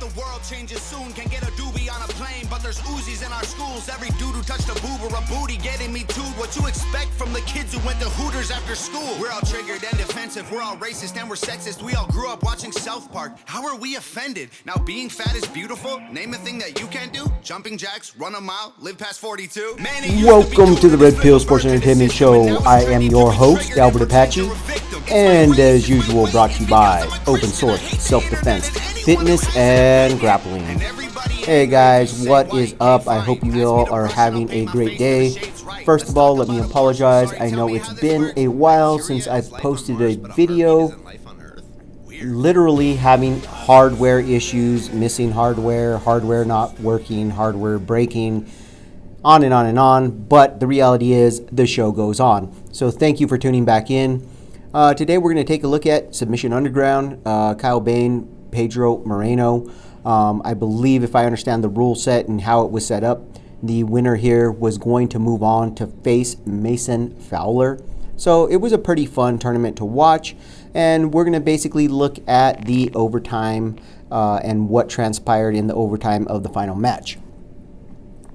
the world changes soon. Can get a doobie on a plane, but there's Uzis in our schools. Every dude who touched a boob or a booty getting me too. What you expect from the kids who went to Hooters after school? We're all triggered and defensive. We're all racist and we're sexist. We all grew up watching South Park. How are we offended? Now being fat is beautiful. Name a thing that you can't do. Jumping jacks, run a mile, live past 42. Welcome to the Red Pill Sports Entertainment Show. I am your host, Albert Apache, and as usual, brought to you by Open Source, Self-Defense, Fitness, and Grappling. Hey guys, what is up? I hope you all are having a great day. First of all, let me apologize. I know it's been a while since I've posted a video. Literally having hardware issues, missing hardware, hardware not working, hardware breaking, on and on and on. But the reality is the show goes on. So thank you for tuning back in. Today we're going to take a look at Submission Underground, Kyle Boehm, Pedro Moreno. I believe, if I understand the rule set and how it was set up, the winner here was going to move on to face Mason Fowler. So it was a pretty fun tournament to watch, and we're going to basically look at the overtime and what transpired in the overtime of the final match.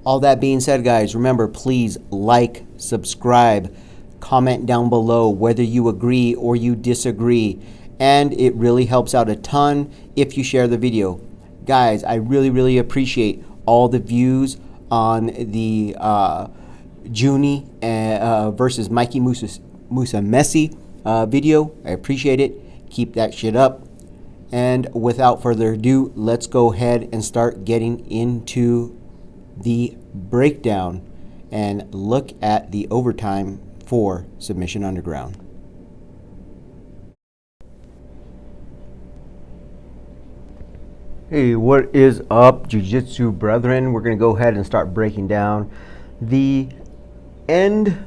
All that being said, guys, remember, please like, subscribe, comment down below whether you agree or you disagree, and it really helps out a ton if you share the video. Guys, I really appreciate all the views on the Junie versus Mikey Musa Messi video. I appreciate it. Keep that shit up. And without further ado, let's go ahead and start getting into the breakdown and look at the overtime for Submission Underground. Hey, what is up, Jiu-Jitsu brethren? We're going to go ahead and start breaking down the end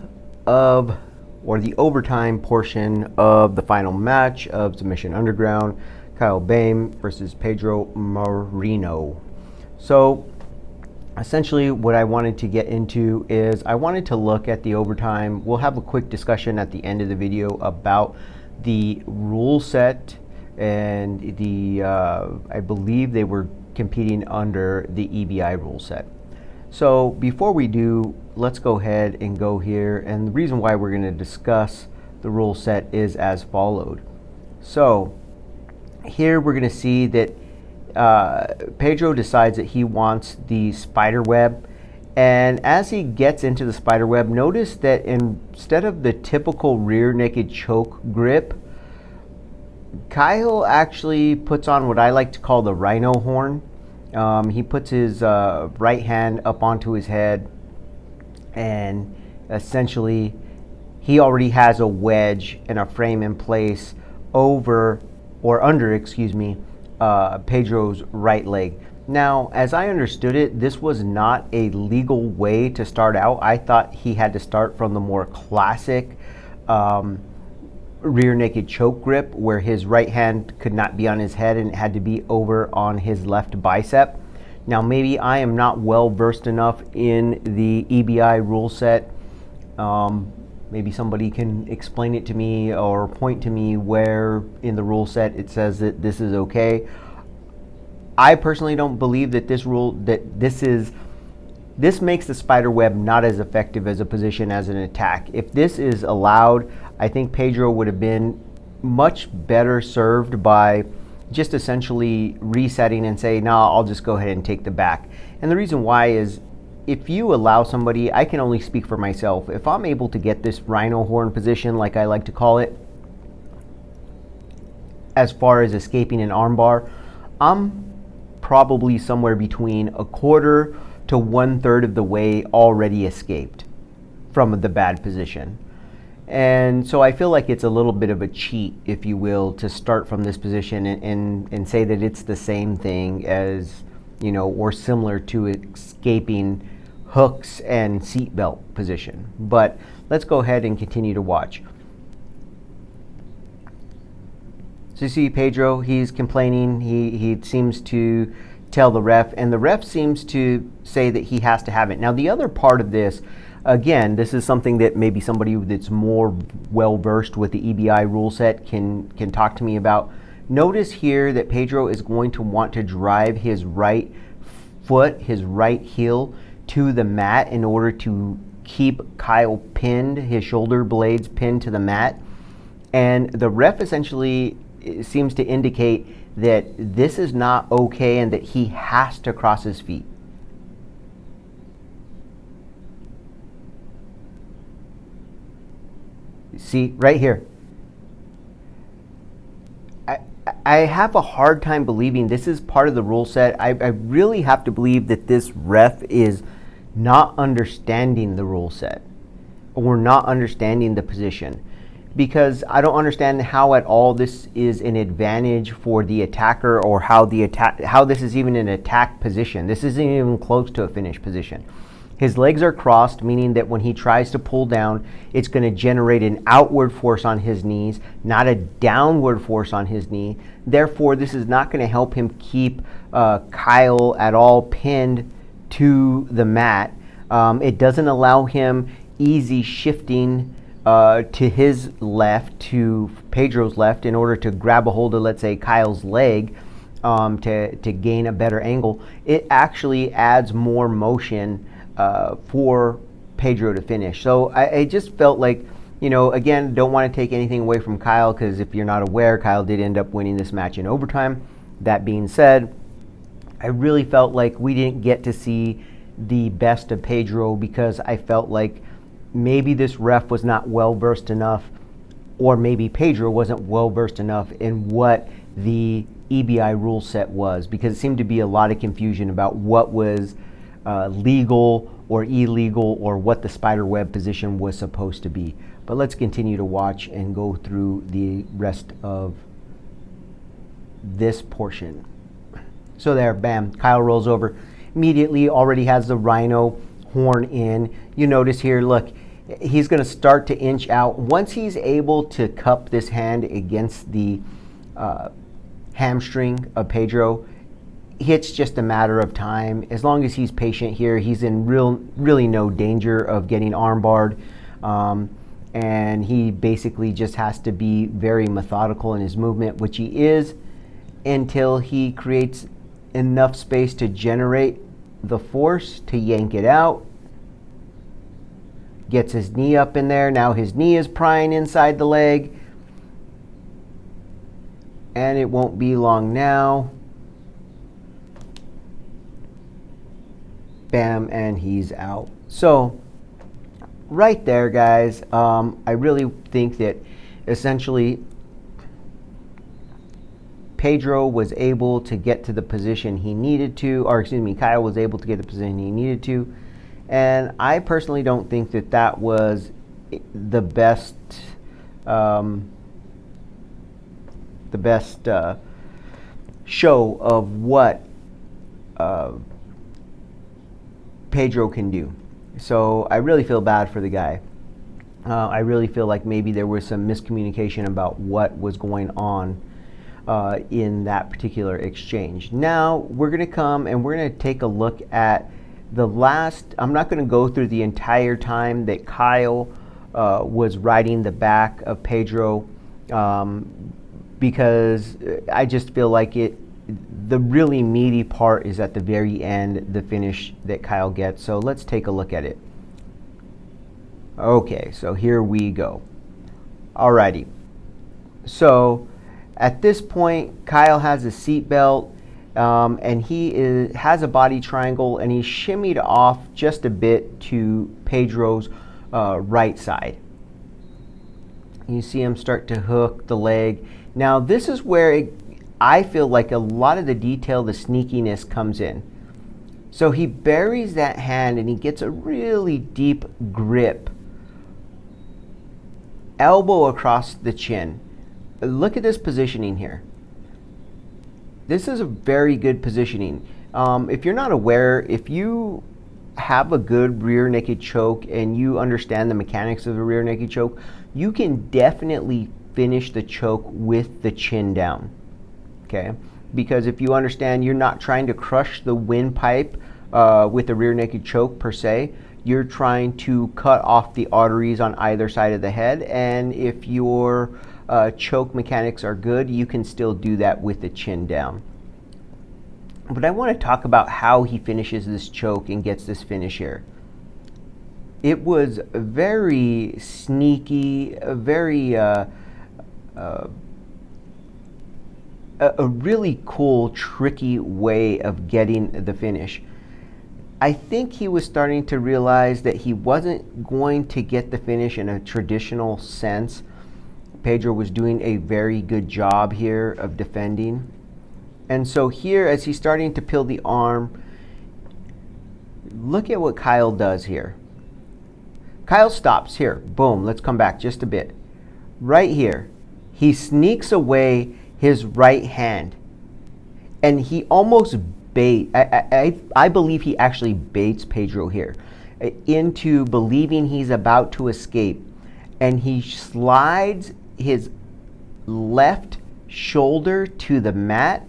of, or the overtime portion of the final match of Submission Underground, Kyle Boehm versus Pedro Moreno. So essentially what I wanted to get into is I wanted to look at the overtime. We'll have a quick discussion at the end of the video about the rule set, and the I believe they were competing under the EBI rule set. So before we do, let's go ahead and go here, and the reason why we're going to discuss the rule set is as followed. So here we're going to see that Pedro decides that he wants the spider web, and as he gets into the spider web, notice that instead of the typical rear naked choke grip, Kyle actually puts on what I like to call the rhino horn. He puts his right hand up onto his head, and essentially he already has a wedge and a frame in place over, or under, Pedro's right leg. Now, as I understood it, this was not a legal way to start out. I thought he had to start from the more classic rear naked choke grip, where his right hand could not be on his head and it had to be over on his left bicep. Now, maybe I am not well versed enough in the EBI rule set. Maybe somebody can explain it to me or point to me where in the rule set it says that this is okay. I personally don't believe that this makes the spider web not as effective as a position as an attack. If this is allowed, I think Pedro would have been much better served by just essentially resetting and say, no, I'll just go ahead and take the back. And the reason why is, if you allow somebody, I can only speak for myself, if I'm able to get this rhino horn position, like I like to call it, as far as escaping an armbar, I'm probably somewhere between a quarter to 1/3 of the way already escaped from the bad position. And so I feel like it's a little bit of a cheat, if you will, to start from this position and say that it's the same thing as, you know, or similar to escaping hooks and seatbelt position. But let's go ahead and continue to watch. So you see Pedro, he's complaining. He seems to tell the ref, and the ref seems to say that he has to have it. Now, the other part of this, again, this is something that maybe somebody that's more well versed with the EBI rule set can talk to me about. Notice here that Pedro is going to want to drive his right foot, his right heel to the mat in order to keep Kyle pinned, his shoulder blades pinned to the mat. And the ref essentially seems to indicate that this is not okay and that he has to cross his feet. See, right here. I have a hard time believing this is part of the rule set. I really have to believe that this ref is not understanding the rule set or not understanding the position, because I don't understand how at all this is an advantage for the attacker, or how this is even an attack position. This isn't even close to a finish position. His legs are crossed, meaning that when he tries to pull down, it's going to generate an outward force on his knees, not a downward force on his knee. Therefore, this is not going to help him keep Kyle at all pinned to the mat. It doesn't allow him easy shifting to his left, to Pedro's left, in order to grab a hold of, let's say, Kyle's leg to gain a better angle. It actually adds more motion for Pedro to finish. So I just felt like, again, don't want to take anything away from Kyle, because if you're not aware, Kyle did end up winning this match in overtime. That being said, I really felt like we didn't get to see the best of Pedro, because I felt like maybe this ref was not well versed enough, or maybe Pedro wasn't well versed enough in what the EBI rule set was, because it seemed to be a lot of confusion about what was legal or illegal, or what the spider web position was supposed to be. But let's continue to watch and go through the rest of this portion. So there, bam, Kyle rolls over. Immediately already has the rhino horn in. You notice here, look, he's going to start to inch out. Once he's able to cup this hand against the hamstring of Pedro, it's just a matter of time. As long as he's patient here, he's in really no danger of getting armbarred. And he basically just has to be very methodical in his movement, which he is, until he creates enough space to generate the force to yank it out. Gets his knee up in there. Now his knee is prying inside the leg. And it won't be long now. Bam, and he's out. So right there, guys, I really think that essentially Pedro was able to get to the position he needed to, or excuse me, Kyle was able to get the position he needed to. And I personally don't think that that was the best show of what Pedro can do. So I really feel bad for the guy. I really feel like maybe there was some miscommunication about what was going on in that particular exchange. Now we're going to come and we're going to take a look at the last. I'm not going to go through the entire time that Kyle was riding the back of Pedro, because I just feel like the really meaty part is at the very end, the finish that Kyle gets. So let's take a look at it. Okay, so here we go. Alrighty. So at this point, Kyle has a seat belt, and he has a body triangle, and he's shimmied off just a bit to Pedro's right side. You see him start to hook the leg. Now this is where I feel like a lot of the detail, the sneakiness comes in. So he buries that hand and he gets a really deep grip. Elbow across the chin. Look at this positioning here. This is a very good positioning. If you're not aware, if you have a good rear naked choke and you understand the mechanics of a rear naked choke, you can definitely finish the choke with the chin down. Okay, because if you understand, you're not trying to crush the windpipe with a rear naked choke per se. you're trying to cut off the arteries on either side of the head, and if your choke mechanics are good, you can still do that with the chin down. But I want to talk about how he finishes this choke and gets this finish here. It was very sneaky, a really cool, tricky way of getting the finish. I think he was starting to realize that he wasn't going to get the finish in a traditional sense. Pedro was doing a very good job here of defending. And so here, as he's starting to peel the arm, look at what Kyle does here. Kyle stops here. Boom. Let's come back just a bit. Right here, he sneaks away his right hand. And he almost I believe he actually baits Pedro here into believing he's about to escape. And he slides his left shoulder to the mat.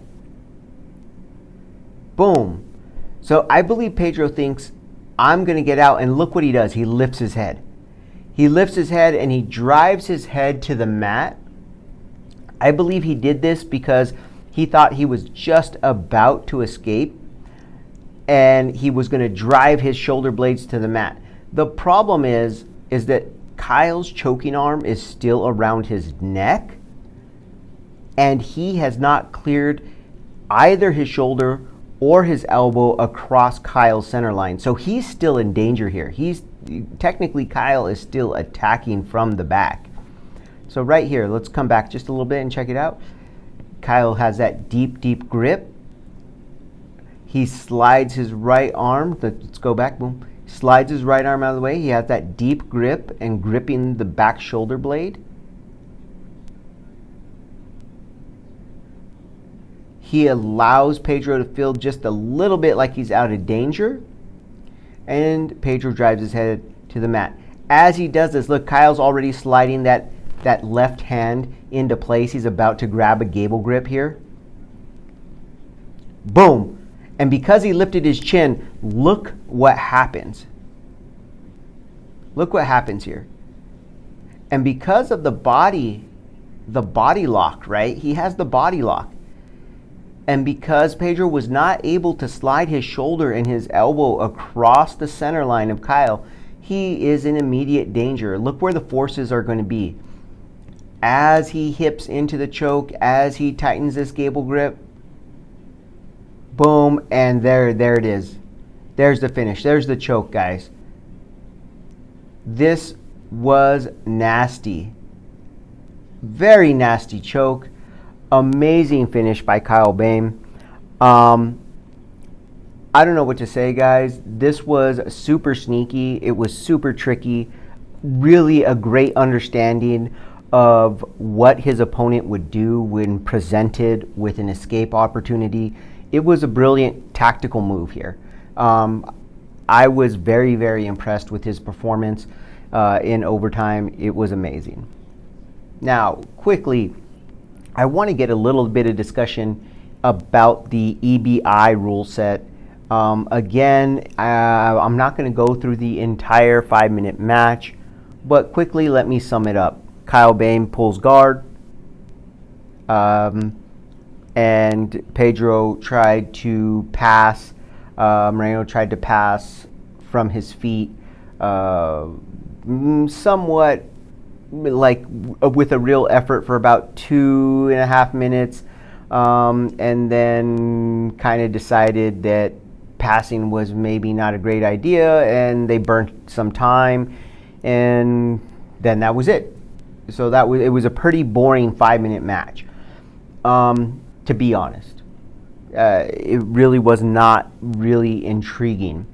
Boom. So I believe Pedro thinks, I'm going to get out, and look what he does. He lifts his head. He lifts his head and he drives his head to the mat. I believe he did this because he thought he was just about to escape and he was going to drive his shoulder blades to the mat. The problem is that Kyle's choking arm is still around his neck and he has not cleared either his shoulder or his elbow across Kyle's center line. So he's still in danger here. Technically, Kyle is still attacking from the back. So right here, let's come back just a little bit and check it out. Kyle has that deep, deep grip. He slides his right arm. Let's go back, boom. Slides his right arm out of the way. He has that deep grip and gripping the back shoulder blade. He allows Pedro to feel just a little bit like he's out of danger. And Pedro drives his head to the mat. As he does this, look, Kyle's already sliding that left hand into place. He's about to grab a gable grip here. Boom. And because he lifted his chin, look what happens. Look what happens here. And because of the body lock, right? He has the body lock. And because Pedro was not able to slide his shoulder and his elbow across the center line of Kyle, he is in immediate danger. Look where the forces are going to be. As he hips into the choke, as he tightens this gable grip, boom, and there it is. There's the finish. There's the choke, guys. This was nasty. Very nasty choke. Amazing finish by Kyle Boehm. I don't know what to say, guys. This was super sneaky. It was super tricky. Really a great understanding of what his opponent would do when presented with an escape opportunity. It was a brilliant tactical move here. I was very, very impressed with his performance in overtime. It was amazing. Now, quickly, I want to get a little bit of discussion about the EBI rule set. Again, I'm not going to go through the entire 5-minute match, but quickly let me sum it up. Kyle Boehm pulls guard, and Pedro tried to pass. Moreno tried to pass from his feet, somewhat like with a real effort for about 2.5 minutes, and then kind of decided that passing was maybe not a great idea, and they burnt some time, and then that was it. So it was a pretty boring 5-minute match, to be honest. It really was not really intriguing.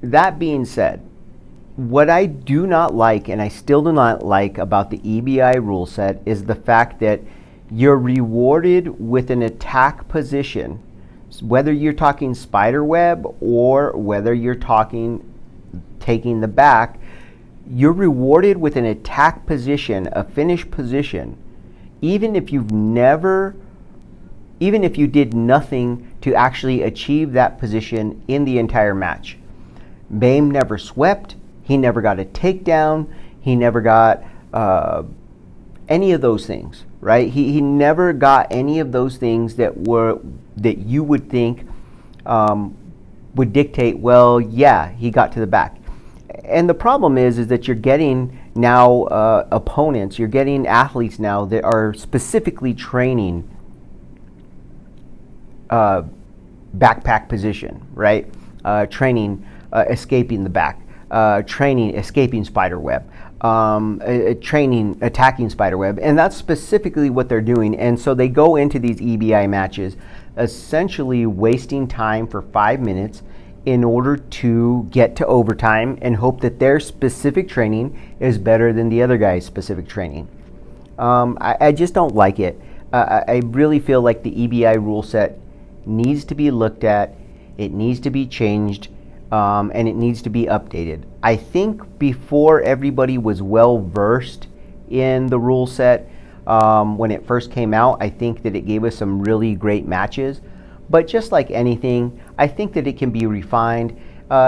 That being said, what I do not like, and I still do not like about the EBI rule set, is the fact that you're rewarded with an attack position, whether you're talking spider web or whether you're taking the back. You're rewarded with an attack position, a finish position, even if you did nothing to actually achieve that position in the entire match. Boehm never swept. He never got a takedown. He never got any of those things, right? He never got any of those things that you would think would dictate, well, yeah, he got to the back. And the problem is that you're getting now opponents, you're getting athletes now that are specifically training backpack position, right? Training escaping the back, training escaping spider web, training attacking spider web, and that's specifically what they're doing. And so they go into these EBI matches essentially wasting time for 5 minutes in order to get to overtime and hope that their specific training is better than the other guy's specific training. I just don't like it. I really feel like the EBI rule set needs to be looked at, it needs to be changed, and it needs to be updated. I think before everybody was well versed in the rule set, when it first came out, I think that it gave us some really great matches. But just like anything, I think that it can be refined.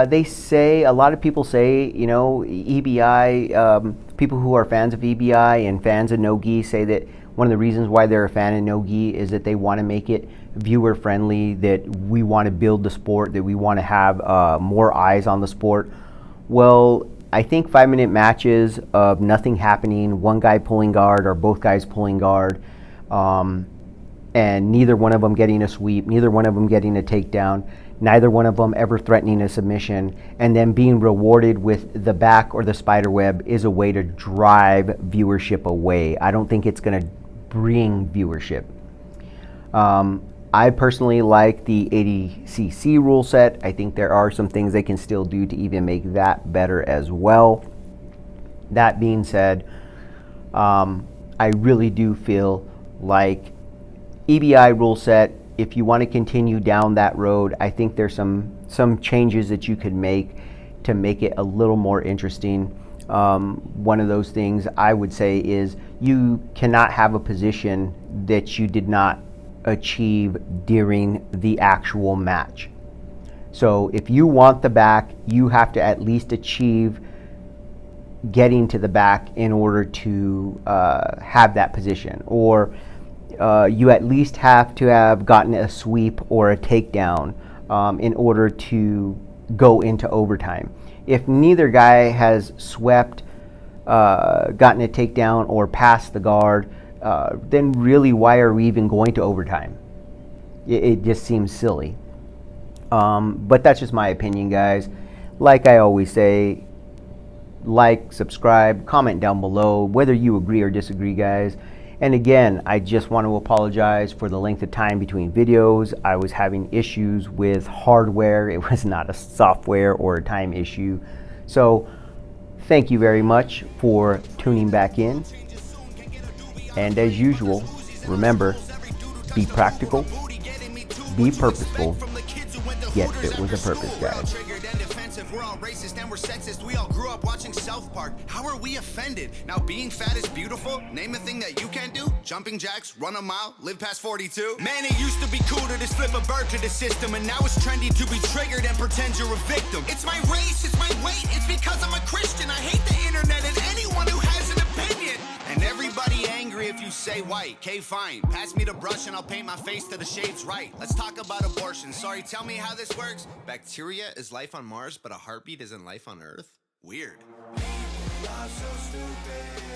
They say, a lot of people say, you know, EBI, people who are fans of EBI and fans of no-gi say that one of the reasons why they're a fan of no-gi is that they want to make it viewer friendly, that we want to build the sport, that we want to have more eyes on the sport. Well, I think 5-minute matches of nothing happening, one guy pulling guard or both guys pulling guard, and neither one of them getting a sweep, neither one of them getting a takedown, neither one of them ever threatening a submission, and then being rewarded with the back or the spider web is a way to drive viewership away. I don't think it's going to bring viewership. I personally like the 80cc rule set. I think there are some things they can still do to even make that better as well. That being said, I really do feel like EBI rule set, if you want to continue down that road, I think there's some changes that you could make to make it a little more interesting. One of those things I would say is you cannot have a position that you did not achieve during the actual match. So if you want the back, you have to at least achieve getting to the back in order to have that position, or you at least have to have gotten a sweep or a takedown in order to go into overtime. If neither guy has swept, gotten a takedown, or passed the guard, then really why are we even going to overtime? It just seems silly. But that's just my opinion, guys. Like I always say, like, subscribe, comment down below whether you agree or disagree, guys. And again, I just want to apologize for the length of time between videos. I was having issues with hardware. It was not a software or a time issue. So thank you very much for tuning back in. And as usual, remember, be practical, be purposeful, get fit with a purpose, guys. We're all racist and we're sexist. We all grew up watching South Park. How are we offended? Now being fat is beautiful. Name a thing that you can't do. Jumping jacks, run a mile, live past 42. Man, it used to be cool to just flip a bird to the system, and now it's trendy to be triggered and pretend you're a victim. It's my race, it's my weight, it's because I'm a Christian. I hate the internet and anyone who has an opinion. And everybody angry if you say white. Okay, fine. Pass me the brush and I'll paint my face to the shades right. Let's talk about abortion. Sorry, tell me how this works. Bacteria is life on Mars, but a heartbeat isn't life on Earth? Weird. People are so stupid.